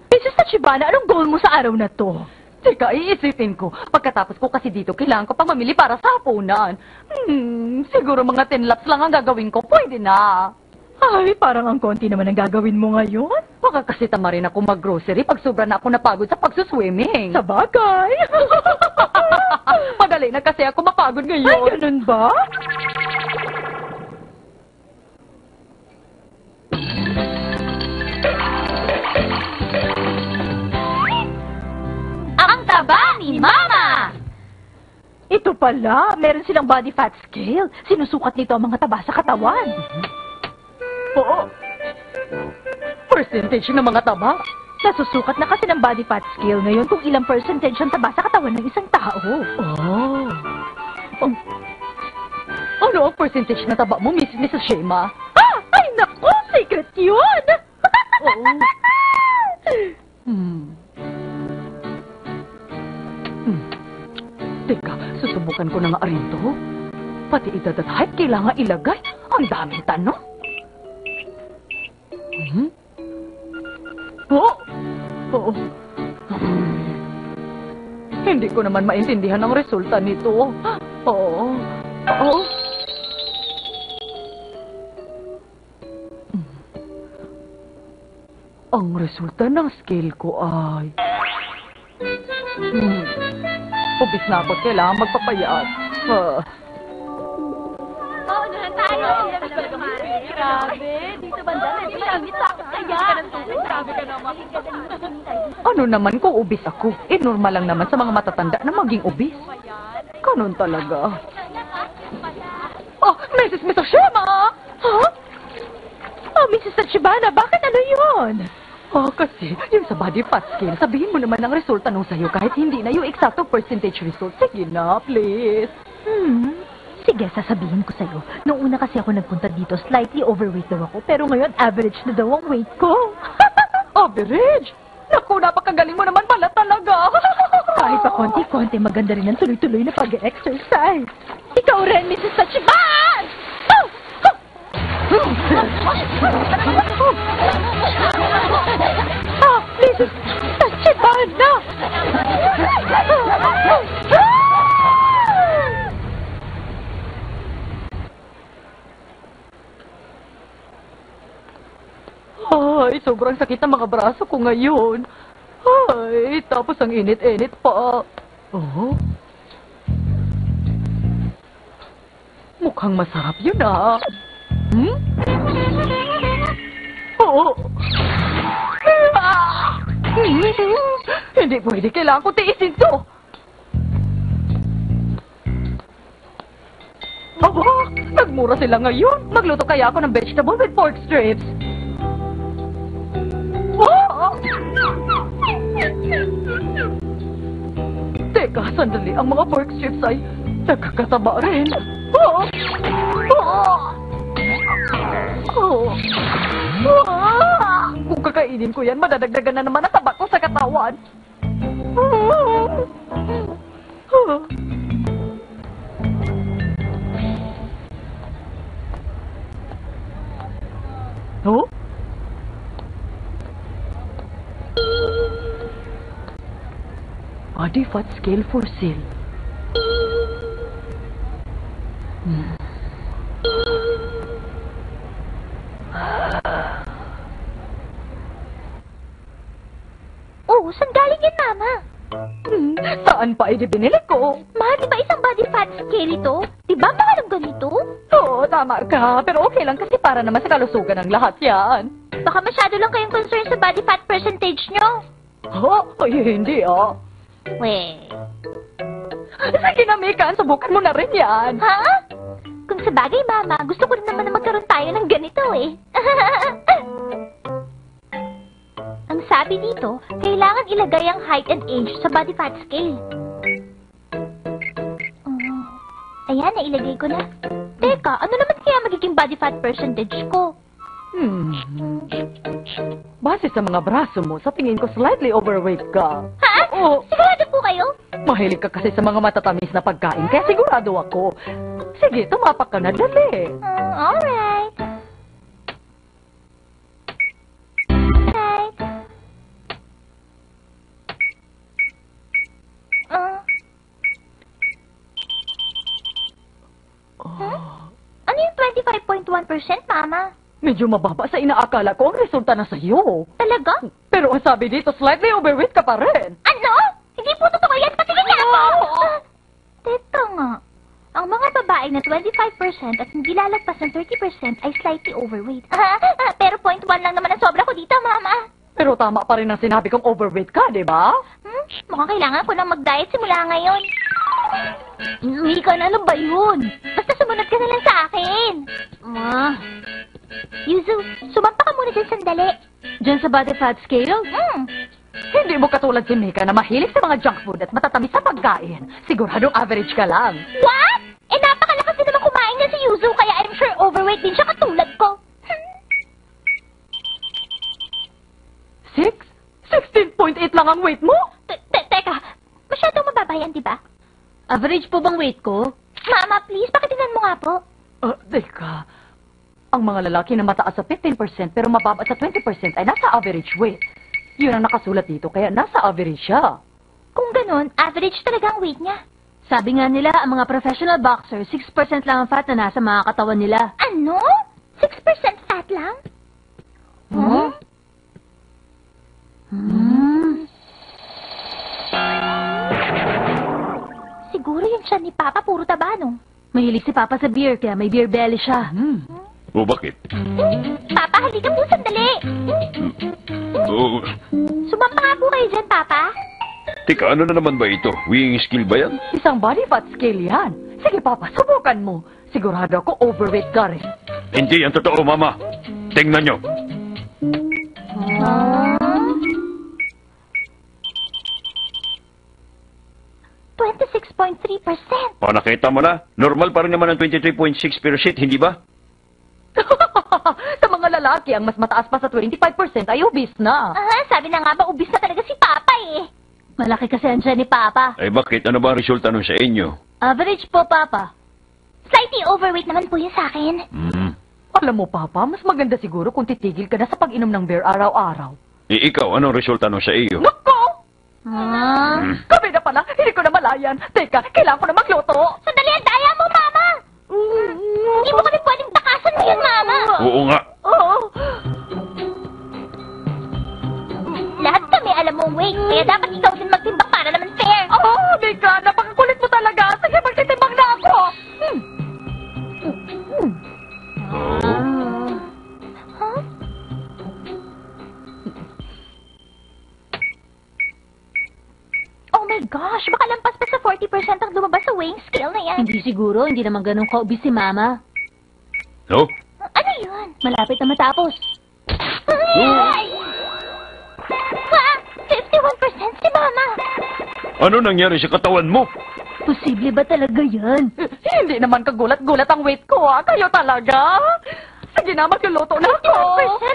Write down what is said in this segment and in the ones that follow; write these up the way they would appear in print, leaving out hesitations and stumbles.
Mrs. Tachibana, anong goal mo sa araw na to? Teka, iisipin ko. Pagkatapos ko kasi dito, kailangan ko pang mamili para sa hapunan. Siguro mga 10 laps lang ang gagawin ko. Pwede na. Ay, parang ang konti naman ang gagawin mo ngayon. Baka kasi tama rin ako mag-grocery pag sobra na ako napagod sa pagsuswimming. Sa bagay. Madali na kasi ako mapagod Ay, ngayon. ganun ba? Ang taba ni Mama! Ito pala, meron silang body fat scale. Sinusukat nito ang mga taba sa katawan. Oo. Percentage ng mga taba. Nasusukat na kasi ng body fat scale ngayon kung ilang percentage ang taba sa katawan ng isang tao. Oh. Ano ang percentage na taba mo, Mrs. Shema? Ah! Ay, naku! Secret yun! Teka, susubukan ko na nga rin to. Pati edad at height kailangan ilagay. Ang daming tanong. Oo. Hindi ko naman maintindihan ang resulta nito. Oo. Ang resulta ng scale ko ay... Ubis na ako. Kailangan magpapayat. Grabe, dito banda, maraming takot kaya. Grabe ka naman. Ano naman kung ubis ako? Normal lang naman sa mga matatanda na maging ubis. Ganun talaga. Oh, Mrs. Shema! Ha? Oh, Mrs. Tachibana, bakit ano yun? Kasi yung sa body fat scale, sabihin mo naman ang resulta nung sa'yo kahit hindi na yung eksakto percentage result. Sige na, please. Sige, sasabihin ko sa'yo. Noong una kasi ako nagpunta dito, slightly overweight daw ako, pero ngayon average na daw ang weight ko. Average? Naku, napakagaling mo naman pala talaga. Kahit pa konti-konti, maganda rin ang tuloy-tuloy na pag-exercise. Ikaw rin, Mrs. Tachiban! Mrs. Tachibana! Ay, sobrang sakit ng mga braso ko ngayon. Ay, tapos ang init-init pa. Oh? Mukhang masarap yun ah. Oo. Hindi pwede. Kailangan ko tiisin to. Nagmura sila ngayon. Magluto kaya ako ng vegetable with pork strips. Teka, sandali. Ang mga pork strips ay nagkakataba rin. Kung kakainin ko yan, madadagdagan na naman ang taba ko sa katawan. Body fat scale for sale. Oh, saan galing yan, Mama? Saan pa binili ko? Ma, di ba isang body fat scale ito? Di ba mahal ang ganito? Oo, tama ka. Pero okay lang kasi para naman sa kalusugan ng lahat yan. Baka masyado lang kayong concerned sa body fat percentage nyo. Ay, hindi ah. Weh. Sige na, Mekan. Subukan mo na rin yan. Ha? Kung sa bagay, Mama, gusto ko rin naman na magkaroon tayo ng ganito eh. Ang sabi dito, kailangan ilagay ang height and age sa body fat scale. Ayan, nailagay ko na. Teka, ano naman kaya magiging body fat percentage ko? Base sa mga braso mo, sa tingin ko slightly overweight ka. Ha? Oo. Sigurado po kayo? Mahilig ka kasi sa mga matatamis na pagkain, kaya sigurado ako. Sige, tumapak ka na, dali. Alright. 21%, Mama. Medyo mababa sa inaakala ko ang resulta na sa'yo. Talaga? Pero ang sabi dito, slightly overweight ka pa rin. Ano? Hindi po totoo yan. Patingin niya ako. Teka nga. Ang mga babae na 25% at hindi lalagpas ng 30% ay slightly overweight. Pero 0.1 lang naman ang sobra ko dito, Mama. Pero tama pa rin ang sinabi kong overweight ka, di ba? Mukhang kailangan ko nang mag-diet simula ngayon. Mika, ano ba yun? Basta sumunod ka na lang sa akin. Ma. Yuzu, sumampa ka muna dyan sandali. Diyan sa body fat scale? Hindi mo katulad si Mika na mahilig sa mga junk food at matatamis sa pagkain. Siguradong average ka lang. What? Eh, napakalakas din naman kumain niya si Yuzu, kaya I'm sure overweight din siya katulad ko. 16.8 lang ang weight mo? Teka, masyadong mababa yan, di ba? Average po bang weight ko? Mama, please, pakitingnan mo nga po. Teka. Ang mga lalaki na mataas sa 15% pero mababa sa 20% ay nasa average weight. Yun ang nakasulat dito, kaya nasa average siya. Kung ganun, average talaga ang weight niya. Sabi nga nila, ang mga professional boxers, 6% lang ang fat na nasa mga katawan nila. Ano? 6% fat lang? Huh? Siguro yung tiyan ni Papa puro taba, no? Mahilig si Papa sa beer, kaya may beer belly siya. O bakit? Papa, halika po sandali. O, Sumampa nga po kayo dyan, Papa. teka, ano na naman ba ito? Weighing skill ba yan? Isang body fat scale yan. Sige, Papa, subukan mo. Sigurado ako overweight ka rin. Hindi yan totoo, Mama. Tingnan nyo. Huh? 26.3%. O, nakita mo na? Normal pa rin naman ang 23.6%, hindi ba? Sa mga lalaki, ang mas mataas pa sa 25% ay obese na. Sabi na nga ba, ubis na talaga si Papa eh. Malaki kasi ang tiyan ni Papa. Ay bakit? Ano ba ang resulta nun sa inyo? Average po, Papa. Slightly overweight naman po yun sa akin. Alam mo, Papa, mas maganda siguro kung titigil ka na sa pag-inom ng beer araw-araw. Ikaw, anong resulta nun sa iyo? Nako! Kami na pala, hindi ko na malayan. Teka, kailangan ko na magluto. Sandali, ang daya mo, Mama! Hindi mo kami pwedeng takasan mo yun, Mama! Oo nga. Lahat kami alam mong weight, kaya dapat ikaw din magtimbang para naman fair. Mika, napakakulit mo talaga. Sige, magtitimbang na ako. Huh? Oh my gosh, baka lampas pa sa 40% ang lumabas sa weighing scale na yan. Hindi siguro, hindi naman ganun ka-obese si Mama. No? Ano yun? Malapit na matapos. Ay! 51% si Mama. Ano nangyari sa katawan mo? Posible ba talaga yan? Hindi naman kagulat-gulat ang weight ko, Kayo talaga? Sige na, magluluto na ako.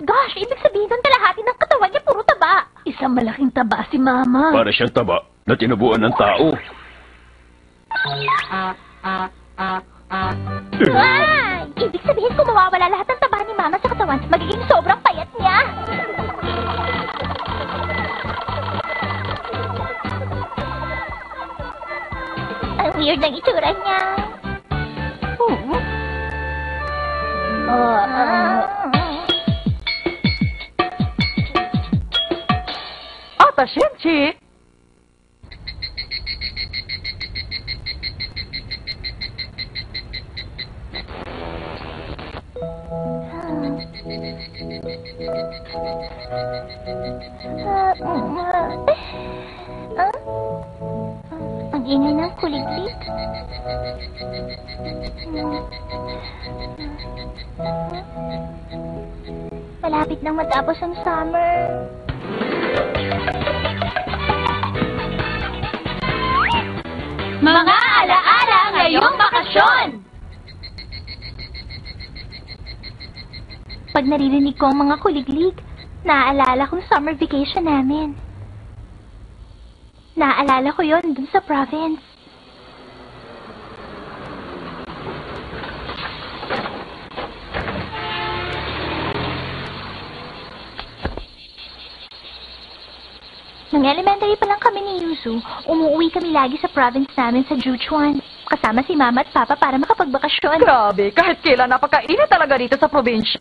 51%? Gosh, ibig sabihin doon kalahati ng katawan niya puro taba. Isang malaking taba si Mama. Para siyang taba na tinubuan ng tao. Ay! Ibig sabihin kung mawawala lahat ng taba ni Mama sa katawan, magiging sobrang payat niya. Ang weird ng itsura niya. Ata, Shinchi. Ang ingay ng kuliglig. Malapit nang matapos ang summer. Mga alaala ngayong bakasyon! Pag naririnig ko ang mga kuliglig, naaalala kong summer vacation namin. Naaalala ko yon dun sa province. Nang Nung elementary pa lang kami ni Yuzu, umuwi kami lagi sa province namin sa Juchuan. Kasama si Mama at Papa para makapagbakasyon. Grabe, kahit kailan napakainit talaga dito sa probinsya.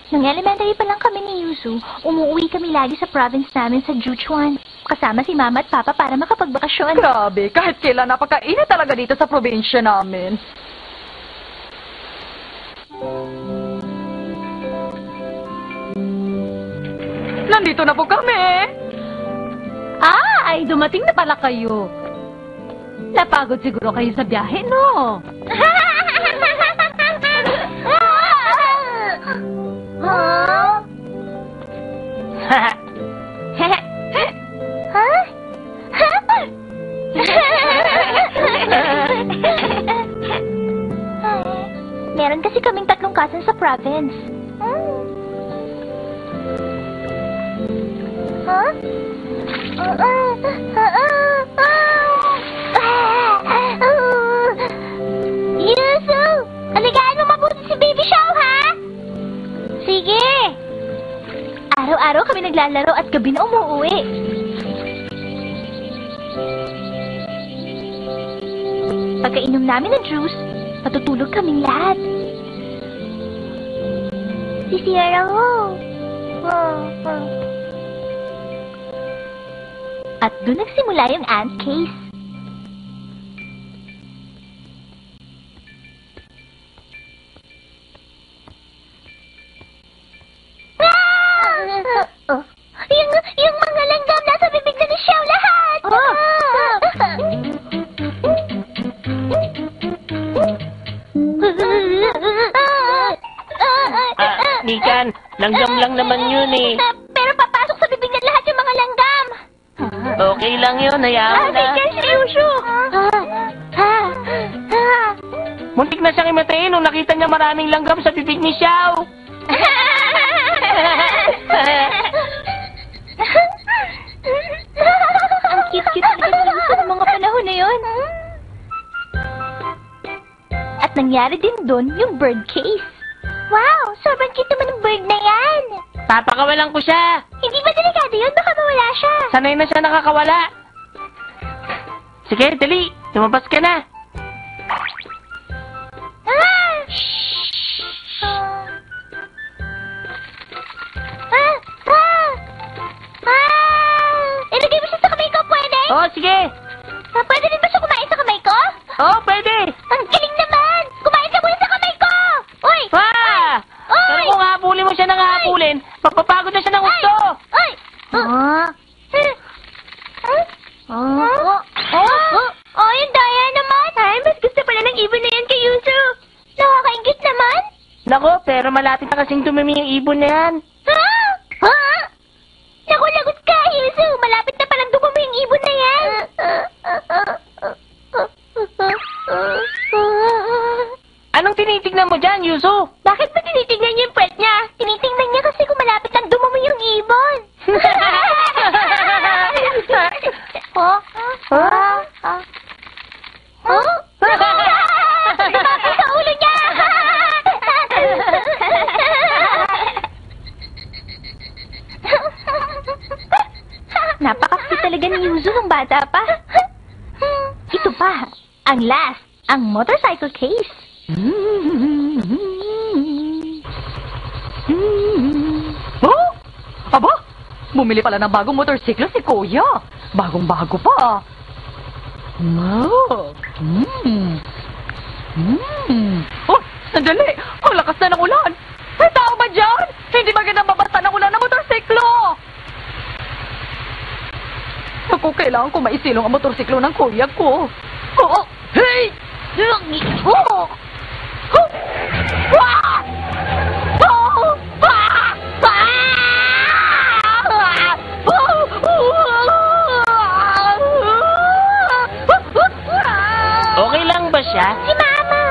Nung elementary pa lang kami ni Yuzu, umuwi kami lagi sa province namin sa Juchuan. Kasama si Mama at Papa para makapagbakasyon. Grabe, kahit kailan napakainit talaga dito sa probinsya namin. Nandito na po kami. Ay, dumating na pala kayo. Napagod siguro kayo sa biyahe, no? Meron kasi kaming 3 cousin sa province. Huh? Yuzu! Alagaan mo mabuti si Baby Shaw, ha? Sige! Araw-araw kami naglalaro at gabi na umuwi. Pagkainom namin ng juice, matutulog kaming lahat. Si Sierra ho. At doon nagsimula yung ant case. Yung mga langgam nasa bibig na ni Xiao lahat! Nikan, langgam lang naman yun eh. Pero papasok sa bibig na lahat yung mga langgam! Okay lang yun, hayaan mo na. Muntik na siyang imatayin nung nakita niya maraming langgam sa bibig ni Xiao. Ang cute-cute sa mga panahon na yun. At nangyari din doon yung bird case. Wow! Sobrang cute naman ng bird na yan! Papakawalan ko siya. Hindi ba delikado yun? Baka mawala siya. Sanay na siya nakakawala. Sige, dali. Lumabas ka na. Ilagay mo siya sa kamay ko, pwede? Oo, sige. Pwede din ba siya kumain sa kamay ko? Oo, pwede. Ang galing naman! Kumain ka muna sa kamay ko! Uy! Pero kung habulin mo siya ng habulin, magpapagod na siya ng gusto. Uy! Oh, yung daya naman! Ay, mas gusto pala ng ibon na yan kay Yuzu. Nakakaingit naman. Nako, pero malapit na kasing tumimi yung ibon na yan. Naku, lagot ka, Yuzu. Malapit na palang dumumi yung ibon na yan. Anong tinitignan mo dyan, Yuzu? Bakit ba tinitignan niya yung puwet niya? Tinitignan niya kasi kung malapit lang dumumi yung ibon. Lumapit sa ulo niya! Napaka-cute talaga ni Yuzu nung bata pa. Ito pa, ang last, ang motorcycle case. Oh? Aba, bumili pala ng bagong motorsiklo si Kuya. Bagong-bago pa. Oh. Oh, sandali. Ang lakas na ng ulan. May tao ba dyan? Hindi magandang mabasa ng ulan ng motorsiklo. Naku, kailangan ko maisilong ang motorsiklo ng kuya ko. Oh, hey! Oh! Oh! Ah! Oh! Ah! Okay lang ba siya? Si Mama!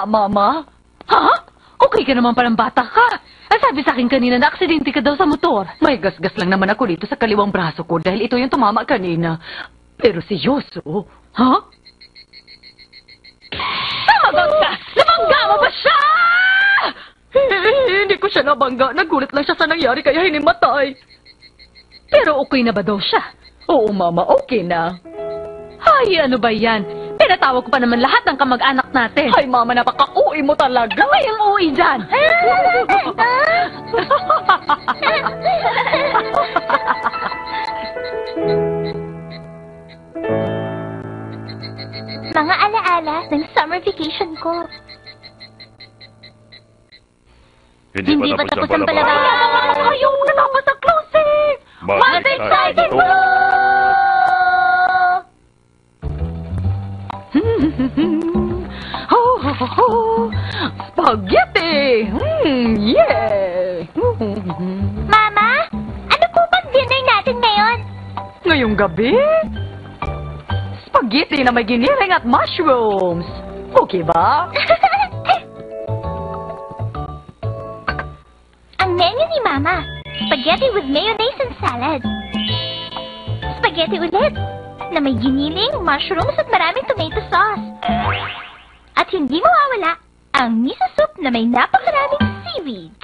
nga, Mama. Ha? Okay ka naman palang bata ka. Ang sabi sa akin kanina na aksidente ka daw sa motor. May gasgas lang naman ako dito sa kaliwang braso ko dahil ito yung tumama kanina. Pero si Yoso, Ha? Nabangga! Nabangga mo ba siya? hindi ko siya nabangga. Nagulat lang siya sa nangyari kaya hinimatay. Pero okay na ba daw siya? Oo, Mama, okay na. Ay, ano ba yan? Pinatawag ko pa naman lahat ng kamag-anak natin. Ay, Mama, napaka-uwi mo talaga. May ang uwi dyan. Mga alaala ng summer vacation ko. Hindi pa tapos ang palabas. Ayaw mo natapos ang closing. Mas exciting po! Ho, ho, ho, ho. Spaghetti! Yeah! Mama, ano po bang dinner natin ngayon? Ngayong gabi? Spaghetti na may giniling at mushrooms. Okay ba? Ang menu ni Mama, spaghetti with mayonnaise and salad. Spaghetti ulit, na may giniling, mushrooms at maraming tomato sauce. At hindi mawawala, ang miso soup na may napakaraming seaweeds.